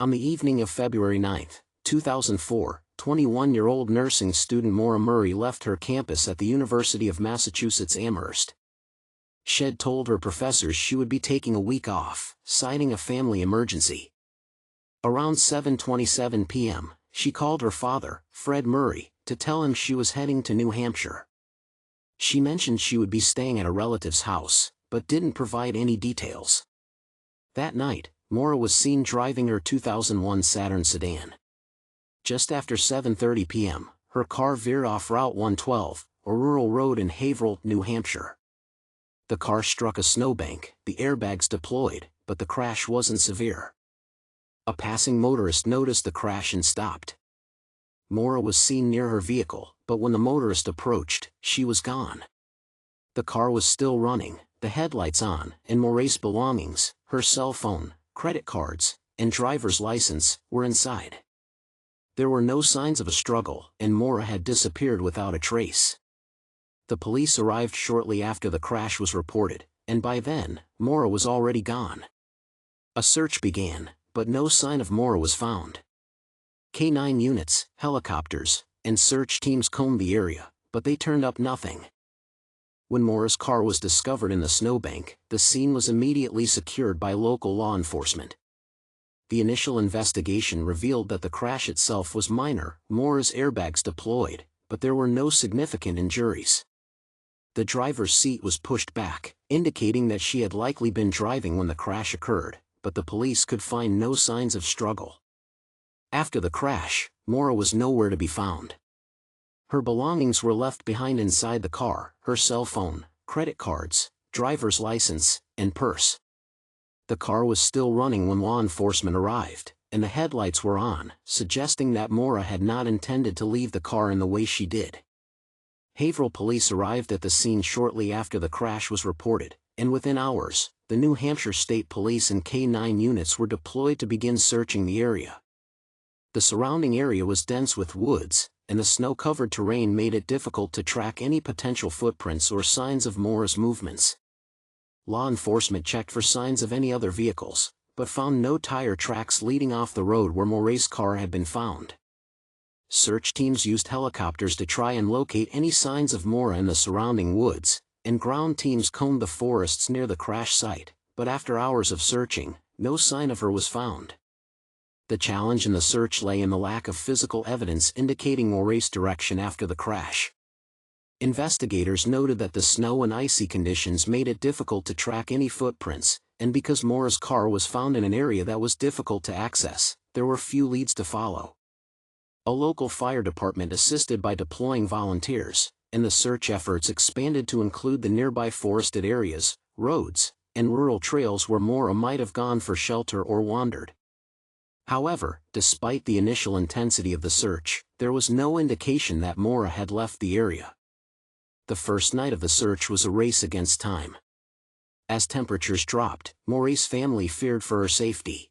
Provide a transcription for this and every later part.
On the evening of February 9, 2004, 21-year-old nursing student Maura Murray left her campus at the University of Massachusetts Amherst. She had told her professors she would be taking a week off, citing a family emergency. Around 7:27 p.m., she called her father, Fred Murray, to tell him she was heading to New Hampshire. She mentioned she would be staying at a relative's house, but didn't provide any details. That night, Maura was seen driving her 2001 Saturn sedan. Just after 7:30 p.m., her car veered off Route 112, a rural road in Haverhill, New Hampshire. The car struck a snowbank, the airbags deployed, but the crash wasn't severe. A passing motorist noticed the crash and stopped. Maura was seen near her vehicle, but when the motorist approached, she was gone. The car was still running, the headlights on, and Maura's belongings, her cell phone, credit cards, and driver's license, were inside. There were no signs of a struggle, and Maura had disappeared without a trace. The police arrived shortly after the crash was reported, and by then, Maura was already gone. A search began, but no sign of Maura was found. K-9 units, helicopters, and search teams combed the area, but they turned up nothing. When Maura's car was discovered in the snowbank, the scene was immediately secured by local law enforcement. The initial investigation revealed that the crash itself was minor, Maura's airbags deployed, but there were no significant injuries. The driver's seat was pushed back, indicating that she had likely been driving when the crash occurred, but the police could find no signs of struggle. After the crash, Maura was nowhere to be found. Her belongings were left behind inside the car, her cell phone, credit cards, driver's license, and purse. The car was still running when law enforcement arrived, and the headlights were on, suggesting that Maura had not intended to leave the car in the way she did. Haverhill police arrived at the scene shortly after the crash was reported, and within hours, the New Hampshire State Police and K-9 units were deployed to begin searching the area. The surrounding area was dense with woods, and the snow-covered terrain made it difficult to track any potential footprints or signs of Maura's movements. Law enforcement checked for signs of any other vehicles, but found no tire tracks leading off the road where Maura's car had been found. Search teams used helicopters to try and locate any signs of Maura in the surrounding woods, and ground teams combed the forests near the crash site, but after hours of searching, no sign of her was found. The challenge in the search lay in the lack of physical evidence indicating Maura's direction after the crash. Investigators noted that the snow and icy conditions made it difficult to track any footprints, and because Maura's car was found in an area that was difficult to access, there were few leads to follow. A local fire department assisted by deploying volunteers, and the search efforts expanded to include the nearby forested areas, roads, and rural trails where Maura might have gone for shelter or wandered. However, despite the initial intensity of the search, there was no indication that Maura had left the area. The first night of the search was a race against time. As temperatures dropped, Maura's family feared for her safety.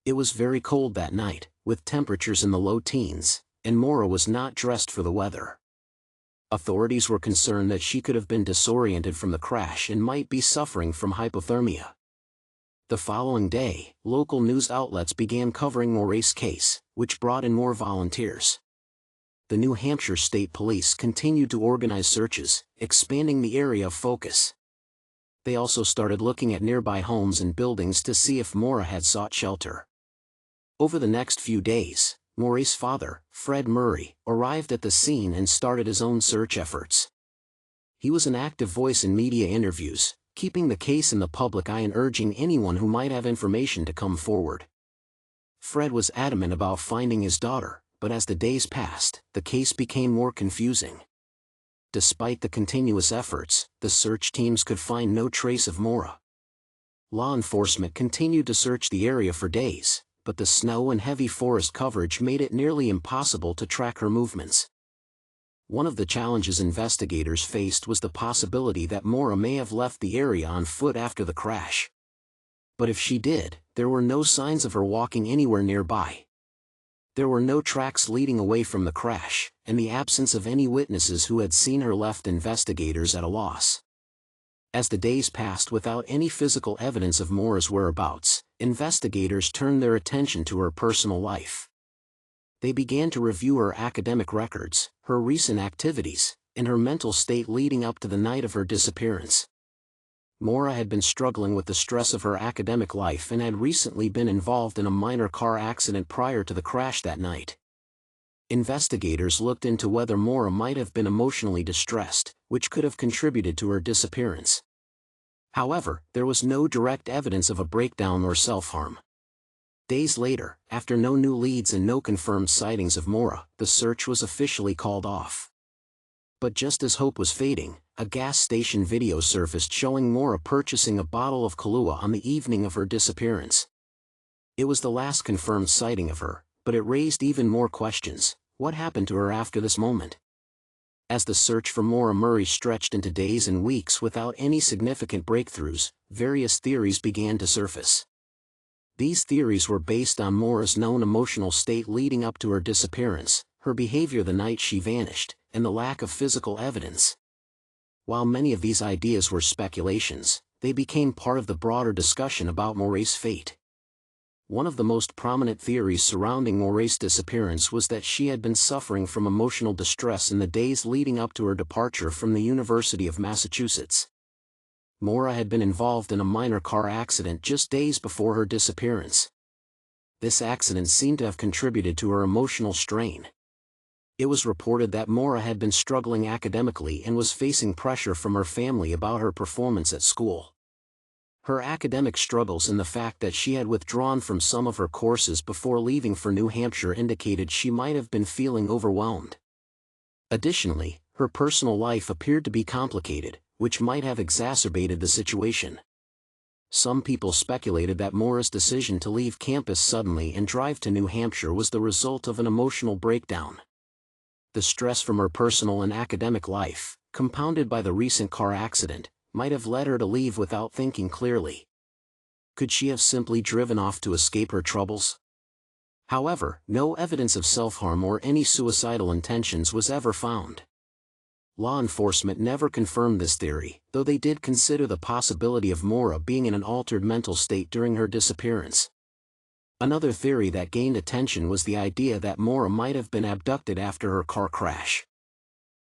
It was very cold that night, with temperatures in the low teens, and Maura was not dressed for the weather. Authorities were concerned that she could have been disoriented from the crash and might be suffering from hypothermia. The following day, local news outlets began covering Maura's case, which brought in more volunteers. The New Hampshire State Police continued to organize searches, expanding the area of focus. They also started looking at nearby homes and buildings to see if Maura had sought shelter. Over the next few days, Maura's father, Fred Murray, arrived at the scene and started his own search efforts. He was an active voice in media interviews, keeping the case in the public eye and urging anyone who might have information to come forward. Fred was adamant about finding his daughter, but as the days passed, the case became more confusing. Despite the continuous efforts, the search teams could find no trace of Maura. Law enforcement continued to search the area for days, but the snow and heavy forest coverage made it nearly impossible to track her movements. One of the challenges investigators faced was the possibility that Maura may have left the area on foot after the crash. But if she did, there were no signs of her walking anywhere nearby. There were no tracks leading away from the crash, and the absence of any witnesses who had seen her left investigators at a loss. As the days passed without any physical evidence of Maura's whereabouts, investigators turned their attention to her personal life. They began to review her academic records, her recent activities, and her mental state leading up to the night of her disappearance. Maura had been struggling with the stress of her academic life and had recently been involved in a minor car accident prior to the crash that night. Investigators looked into whether Maura might have been emotionally distressed, which could have contributed to her disappearance. However, there was no direct evidence of a breakdown or self-harm. Days later, after no new leads and no confirmed sightings of Maura, the search was officially called off. But just as hope was fading, a gas station video surfaced showing Maura purchasing a bottle of Kahlua on the evening of her disappearance. It was the last confirmed sighting of her, but it raised even more questions. What happened to her after this moment? As the search for Maura Murray stretched into days and weeks without any significant breakthroughs, various theories began to surface. These theories were based on Maura's known emotional state leading up to her disappearance, her behavior the night she vanished, and the lack of physical evidence. While many of these ideas were speculations, they became part of the broader discussion about Maura's fate. One of the most prominent theories surrounding Maura's disappearance was that she had been suffering from emotional distress in the days leading up to her departure from the University of Massachusetts. Maura had been involved in a minor car accident just days before her disappearance. This accident seemed to have contributed to her emotional strain. It was reported that Maura had been struggling academically and was facing pressure from her family about her performance at school. Her academic struggles and the fact that she had withdrawn from some of her courses before leaving for New Hampshire indicated she might have been feeling overwhelmed. Additionally, her personal life appeared to be complicated, which might have exacerbated the situation. Some people speculated that Maura's decision to leave campus suddenly and drive to New Hampshire was the result of an emotional breakdown. The stress from her personal and academic life, compounded by the recent car accident, might have led her to leave without thinking clearly. Could she have simply driven off to escape her troubles? However, no evidence of self-harm or any suicidal intentions was ever found. Law enforcement never confirmed this theory, though they did consider the possibility of Maura being in an altered mental state during her disappearance. Another theory that gained attention was the idea that Maura might have been abducted after her car crash.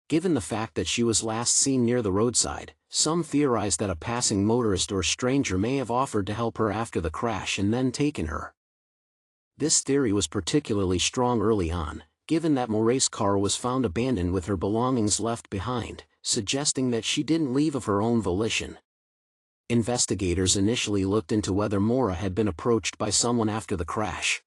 Given the fact that she was last seen near the roadside, some theorized that a passing motorist or stranger may have offered to help her after the crash and then taken her. This theory was particularly strong early on, given that Maura's car was found abandoned with her belongings left behind, suggesting that she didn't leave of her own volition. Investigators initially looked into whether Maura had been approached by someone after the crash.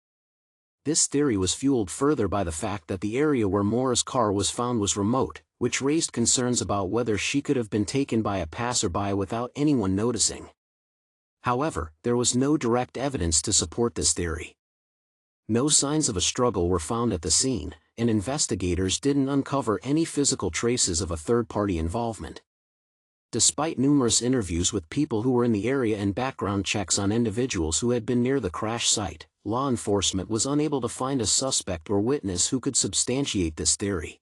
This theory was fueled further by the fact that the area where Maura's car was found was remote, which raised concerns about whether she could have been taken by a passerby without anyone noticing. However, there was no direct evidence to support this theory. No signs of a struggle were found at the scene, and investigators didn't uncover any physical traces of a third-party involvement. Despite numerous interviews with people who were in the area and background checks on individuals who had been near the crash site, law enforcement was unable to find a suspect or witness who could substantiate this theory.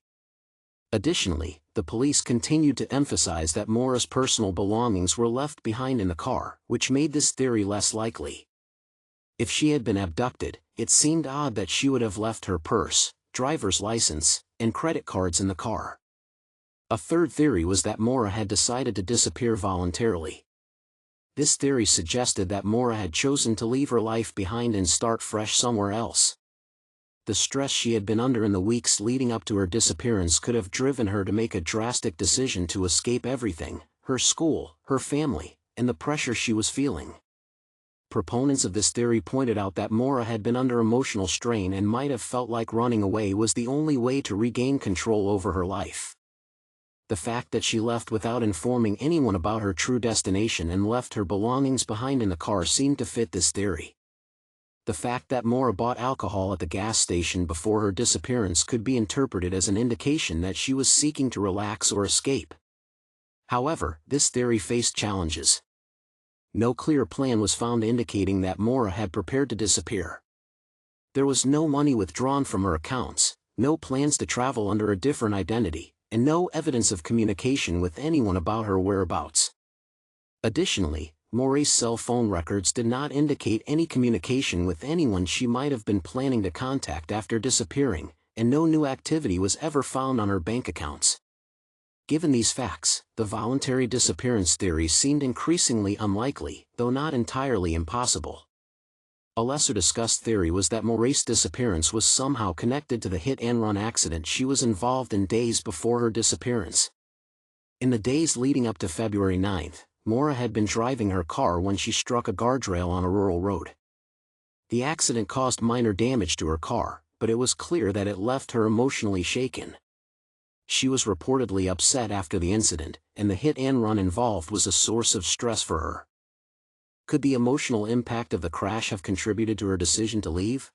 Additionally, the police continued to emphasize that Maura's personal belongings were left behind in the car, which made this theory less likely. If she had been abducted, it seemed odd that she would have left her purse, driver's license, and credit cards in the car. A third theory was that Maura had decided to disappear voluntarily. This theory suggested that Maura had chosen to leave her life behind and start fresh somewhere else. The stress she had been under in the weeks leading up to her disappearance could have driven her to make a drastic decision to escape everything, her school, her family, and the pressure she was feeling. Proponents of this theory pointed out that Maura had been under emotional strain and might have felt like running away was the only way to regain control over her life. The fact that she left without informing anyone about her true destination and left her belongings behind in the car seemed to fit this theory. The fact that Maura bought alcohol at the gas station before her disappearance could be interpreted as an indication that she was seeking to relax or escape. However, this theory faced challenges. No clear plan was found indicating that Maura had prepared to disappear. There was no money withdrawn from her accounts, no plans to travel under a different identity, and no evidence of communication with anyone about her whereabouts. Additionally, Maura's cell phone records did not indicate any communication with anyone she might have been planning to contact after disappearing, and no new activity was ever found on her bank accounts. Given these facts, the voluntary disappearance theory seemed increasingly unlikely, though not entirely impossible. A lesser-discussed theory was that Maura's disappearance was somehow connected to the hit-and-run accident she was involved in days before her disappearance. In the days leading up to February 9, Maura had been driving her car when she struck a guardrail on a rural road. The accident caused minor damage to her car, but it was clear that it left her emotionally shaken. She was reportedly upset after the incident, and the hit-and-run involved was a source of stress for her. Could the emotional impact of the crash have contributed to her decision to leave?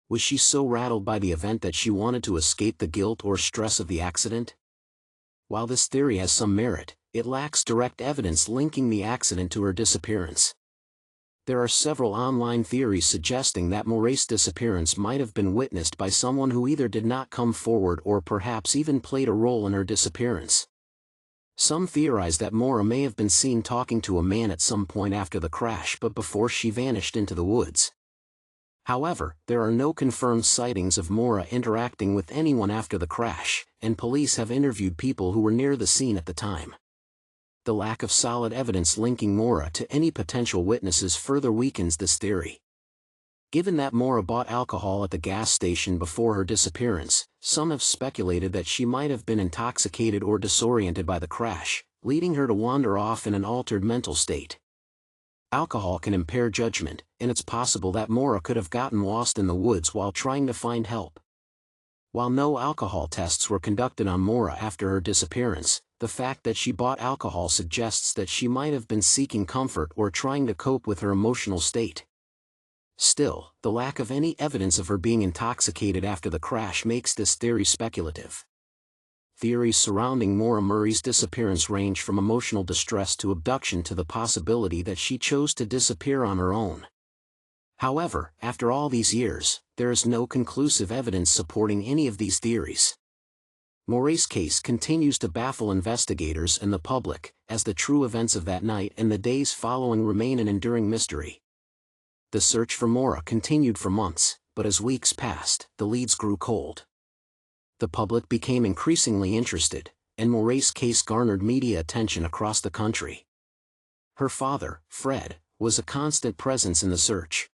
Was she so rattled by the event that she wanted to escape the guilt or stress of the accident? While this theory has some merit, it lacks direct evidence linking the accident to her disappearance. There are several online theories suggesting that Maura's disappearance might have been witnessed by someone who either did not come forward or perhaps even played a role in her disappearance. Some theorize that Maura may have been seen talking to a man at some point after the crash but before she vanished into the woods. However, there are no confirmed sightings of Maura interacting with anyone after the crash, and police have interviewed people who were near the scene at the time. The lack of solid evidence linking Maura to any potential witnesses further weakens this theory. Given that Maura bought alcohol at the gas station before her disappearance, some have speculated that she might have been intoxicated or disoriented by the crash, leading her to wander off in an altered mental state. Alcohol can impair judgment, and it's possible that Maura could have gotten lost in the woods while trying to find help. While no alcohol tests were conducted on Maura after her disappearance, the fact that she bought alcohol suggests that she might have been seeking comfort or trying to cope with her emotional state. Still, the lack of any evidence of her being intoxicated after the crash makes this theory speculative. Theories surrounding Maura Murray's disappearance range from emotional distress to abduction to the possibility that she chose to disappear on her own. However, after all these years, there is no conclusive evidence supporting any of these theories. Maura's case continues to baffle investigators and the public, as the true events of that night and the days following remain an enduring mystery. The search for Maura continued for months, but as weeks passed, the leads grew cold. The public became increasingly interested, and Maura's case garnered media attention across the country. Her father, Fred, was a constant presence in the search.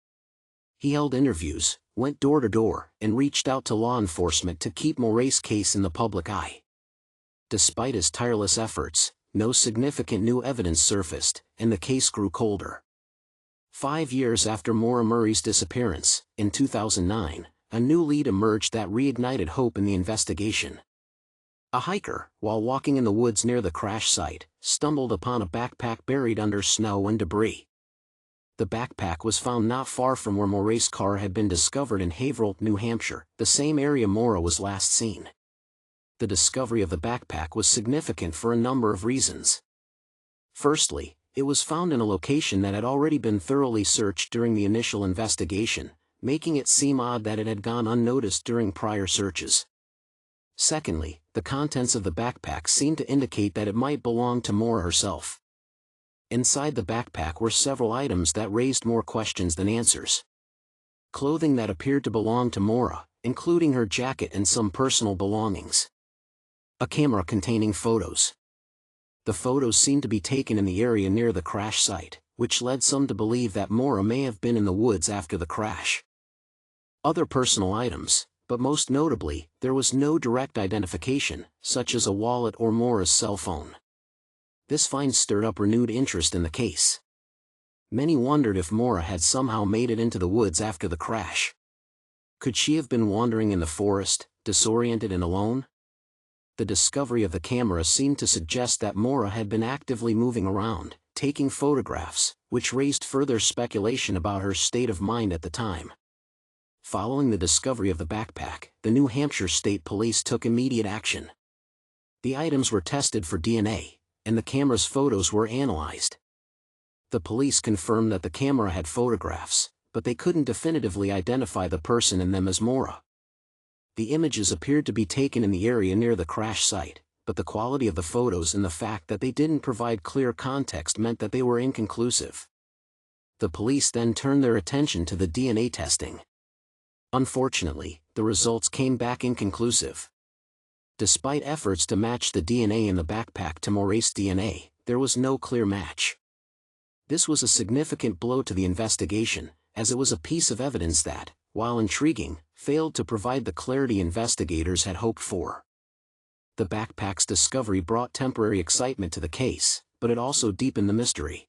He held interviews, went door to door, and reached out to law enforcement to keep Maura's case in the public eye. Despite his tireless efforts, no significant new evidence surfaced, and the case grew colder. 5 years after Maura Murray's disappearance, in 2009, a new lead emerged that reignited hope in the investigation. A hiker, while walking in the woods near the crash site, stumbled upon a backpack buried under snow and debris. The backpack was found not far from where Maura's car had been discovered in Haverhill, New Hampshire, the same area Maura was last seen. The discovery of the backpack was significant for a number of reasons. Firstly, it was found in a location that had already been thoroughly searched during the initial investigation, making it seem odd that it had gone unnoticed during prior searches. Secondly, the contents of the backpack seemed to indicate that it might belong to Maura herself. Inside the backpack were several items that raised more questions than answers. Clothing that appeared to belong to Maura, including her jacket and some personal belongings. A camera containing photos. The photos seemed to be taken in the area near the crash site, which led some to believe that Maura may have been in the woods after the crash. Other personal items, but most notably, there was no direct identification, such as a wallet or Maura's cell phone. This find stirred up renewed interest in the case. Many wondered if Maura had somehow made it into the woods after the crash. Could she have been wandering in the forest, disoriented and alone? The discovery of the camera seemed to suggest that Maura had been actively moving around, taking photographs, which raised further speculation about her state of mind at the time. Following the discovery of the backpack, the New Hampshire State Police took immediate action. The items were tested for DNA, and the camera's photos were analyzed. The police confirmed that the camera had photographs, but they couldn't definitively identify the person in them as Maura. The images appeared to be taken in the area near the crash site, but the quality of the photos and the fact that they didn't provide clear context meant that they were inconclusive. The police then turned their attention to the DNA testing. Unfortunately, the results came back inconclusive. Despite efforts to match the DNA in the backpack to Maura's DNA, there was no clear match. This was a significant blow to the investigation, as it was a piece of evidence that, while intriguing, failed to provide the clarity investigators had hoped for. The backpack's discovery brought temporary excitement to the case, but it also deepened the mystery.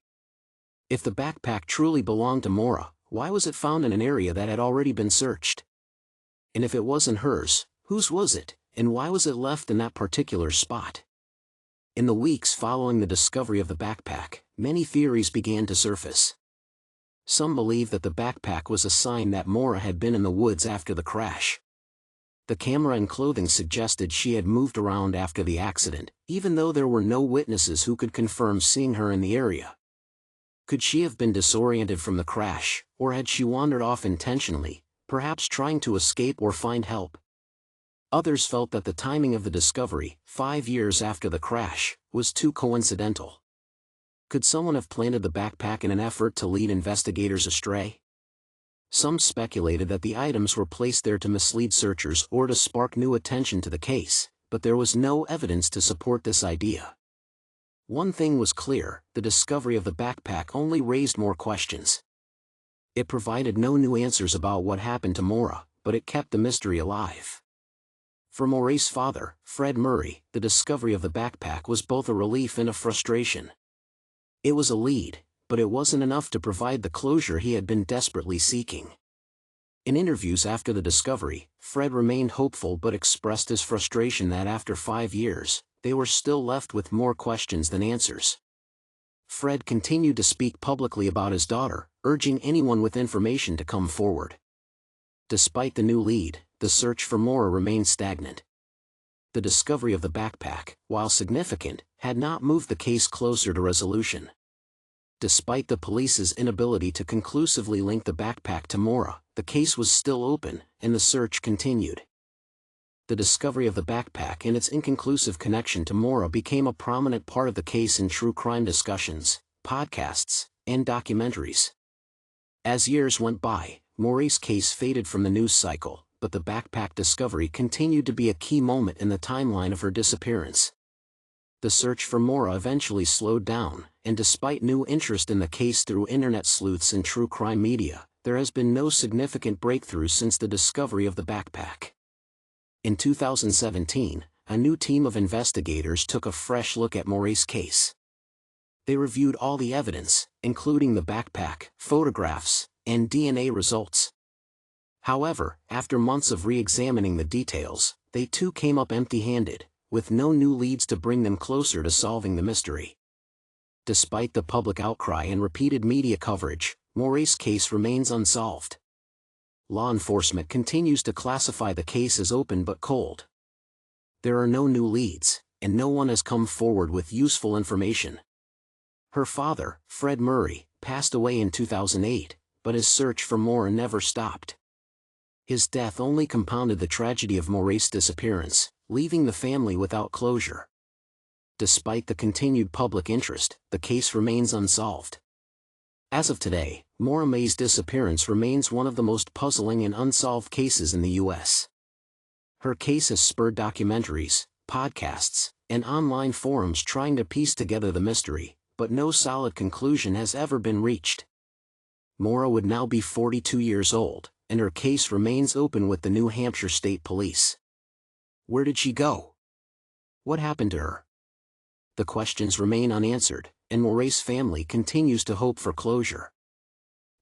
If the backpack truly belonged to Maura, why was it found in an area that had already been searched? And if it wasn't hers, whose was it, and why was it left in that particular spot? In the weeks following the discovery of the backpack, many theories began to surface. Some believed that the backpack was a sign that Maura had been in the woods after the crash. The camera and clothing suggested she had moved around after the accident, even though there were no witnesses who could confirm seeing her in the area. Could she have been disoriented from the crash, or had she wandered off intentionally, perhaps trying to escape or find help? Others felt that the timing of the discovery, 5 years after the crash, was too coincidental. Could someone have planted the backpack in an effort to lead investigators astray? Some speculated that the items were placed there to mislead searchers or to spark new attention to the case, but there was no evidence to support this idea. One thing was clear: the discovery of the backpack only raised more questions. It provided no new answers about what happened to Maura, but it kept the mystery alive. For Maura's father, Fred Murray, the discovery of the backpack was both a relief and a frustration. It was a lead, but it wasn't enough to provide the closure he had been desperately seeking. In interviews after the discovery, Fred remained hopeful but expressed his frustration that after 5 years, they were still left with more questions than answers. Fred continued to speak publicly about his daughter, urging anyone with information to come forward. Despite the new lead, the search for Maura remained stagnant. The discovery of the backpack, while significant, had not moved the case closer to resolution. Despite the police's inability to conclusively link the backpack to Maura, the case was still open, and the search continued. The discovery of the backpack and its inconclusive connection to Maura became a prominent part of the case in true crime discussions, podcasts, and documentaries. As years went by, Maura's case faded from the news cycle, but the backpack discovery continued to be a key moment in the timeline of her disappearance. The search for Maura eventually slowed down, and despite new interest in the case through internet sleuths and true crime media, there has been no significant breakthrough since the discovery of the backpack. In 2017, a new team of investigators took a fresh look at Maura's case. They reviewed all the evidence, including the backpack, photographs, and DNA results. However, after months of re-examining the details, they too came up empty-handed, with no new leads to bring them closer to solving the mystery. Despite the public outcry and repeated media coverage, Maura's case remains unsolved. Law enforcement continues to classify the case as open but cold. There are no new leads, and no one has come forward with useful information. Her father, Fred Murray, passed away in 2008, but his search for Maura never stopped. His death only compounded the tragedy of Maura's disappearance, leaving the family without closure. Despite the continued public interest, the case remains unsolved. As of today, Maura Murray's disappearance remains one of the most puzzling and unsolved cases in the U.S. Her case has spurred documentaries, podcasts, and online forums trying to piece together the mystery, but no solid conclusion has ever been reached. Maura would now be 42 years old, and her case remains open with the New Hampshire State Police. Where did she go? What happened to her? The questions remain unanswered, and Maura's family continues to hope for closure.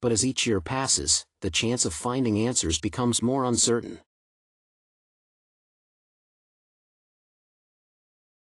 But as each year passes, the chance of finding answers becomes more uncertain.